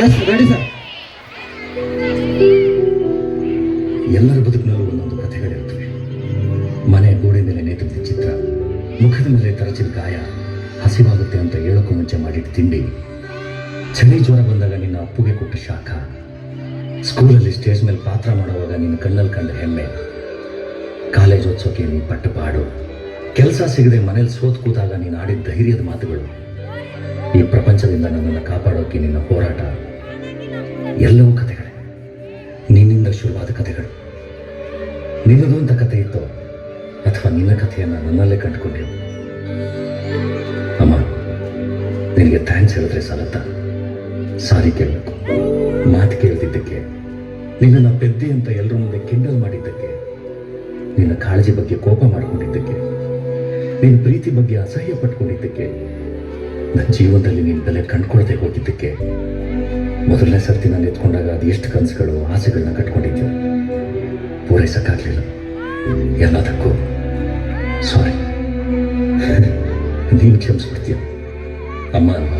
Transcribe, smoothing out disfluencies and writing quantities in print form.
Yes ready sir. ಎಲ್ಲರ ಬದುಕಿನಲ್ಲೂ ಒಂದೊಂದು ಕಥೆಗಳಿರುತ್ತವೆ. ಮನೆ ಗೋಡೆ ಮೇಲೆ ನೇತುತ್ತಿದ್ದ ಚಿತ್ರ, ಮುಖದ ಮೇಲೆ ತರಚಿದ ಗಾಯ, ಹಸಿವಾಗುತ್ತೆ ಅಂತ ಹೇಳೋಕ್ಕೂ ಮುಂಚೆ ಮಾಡಿದ ತಿಂಡಿ, ಚಳಿ ಜ್ವರ ಬಂದಾಗ ನಿನ್ನ ಅಪ್ಪುಗೆ ಕೊಟ್ಟ ಶಾಖ, ಸ್ಕೂಲಲ್ಲಿ ಸ್ಟೇಜ್ ಮೇಲೆ ಪಾತ್ರ ಮಾಡುವಾಗ ನಿನ್ನ ಕಣ್ಣಲ್ಲಿ ಕಂಡ ಹೆಮ್ಮೆ, ಕಾಲೇಜ್ ಓದ್ಸೋಕೆ ನೀನು ಪಟ್ಟ ಪಾಡು, ಕೆಲಸ ಸಿಗದೆ ಮನೇಲಿ ಸೋತ್ ಕೂತಾಗ ನೀನು ಆಡಿದ ಧೈರ್ಯದ ಮಾತುಗಳು, ಈ ಪ್ರಪಂಚದಿಂದ ನನ್ನನ್ನು ಕಾಪಾಡೋಕೆ ನಿನ್ನ ಹೋರಾಟ, ಎಲ್ಲವೂ ಕಥೆಗಳೇ. ನಿನ್ನಿಂದ ಶುರುವಾದ ಕಥೆಗಳು. ನಿನ್ನದು ಅಂತ ಕಥೆ ಇತ್ತು ಅಥವಾ ನಿನ್ನ ಕಥೆಯನ್ನು ನನ್ನಲ್ಲೇ ಕಂಡುಕೊಂಡಿರು. ಅಮ್ಮ, ನಿನಗೆ ಥ್ಯಾಂಕ್ಸ್ ಹೇಳಿದ್ರೆ ಸಾಲತ್ತ, ಸಾರಿ ಕೇಳಬೇಕು. ಮಾತು ಕೇಳ್ತಿದ್ದಕ್ಕೆ, ನಿನ್ನನ್ನು ಪೆದ್ದಿ ಅಂತ ಎಲ್ಲರ ಮುಂದೆ ಕಿಂಡಲ್ ಮಾಡಿದ್ದಕ್ಕೆ, ನಿನ್ನ ಕಾಳಜಿ ಬಗ್ಗೆ ಕೋಪ ಮಾಡಿಕೊಂಡಿದ್ದಕ್ಕೆ, ನಿನ್ನ ಪ್ರೀತಿ ಬಗ್ಗೆ ಅಸಹ್ಯ ಪಟ್ಕೊಂಡಿದ್ದಕ್ಕೆ, ನನ್ನ ಜೀವನದಲ್ಲಿ ನಿನ್ನ ಬೆಲೆ ಕಂಡುಕೊಳ್ದೆ ಹೋಗಿದ್ದಕ್ಕೆ, ಮೊದಲನೇ ಸರ್ತಿ ನಾನು ಎತ್ಕೊಂಡಾಗ ಅದು ಎಷ್ಟು ಕನಸುಗಳು ಆಸೆಗಳನ್ನ ಕಟ್ಕೊಂಡಿದ್ದೆ, ಪೂರೈಸಕ್ಕಾಗಲಿಲ್ಲ. ಎಲ್ಲದಕ್ಕೂ ಸಾರಿ. ನೀನು ಕ್ಷಮಿಸ್ಬಿಡ್ತೀಯ ಅಮ್ಮ ಅಲ್ವಾ?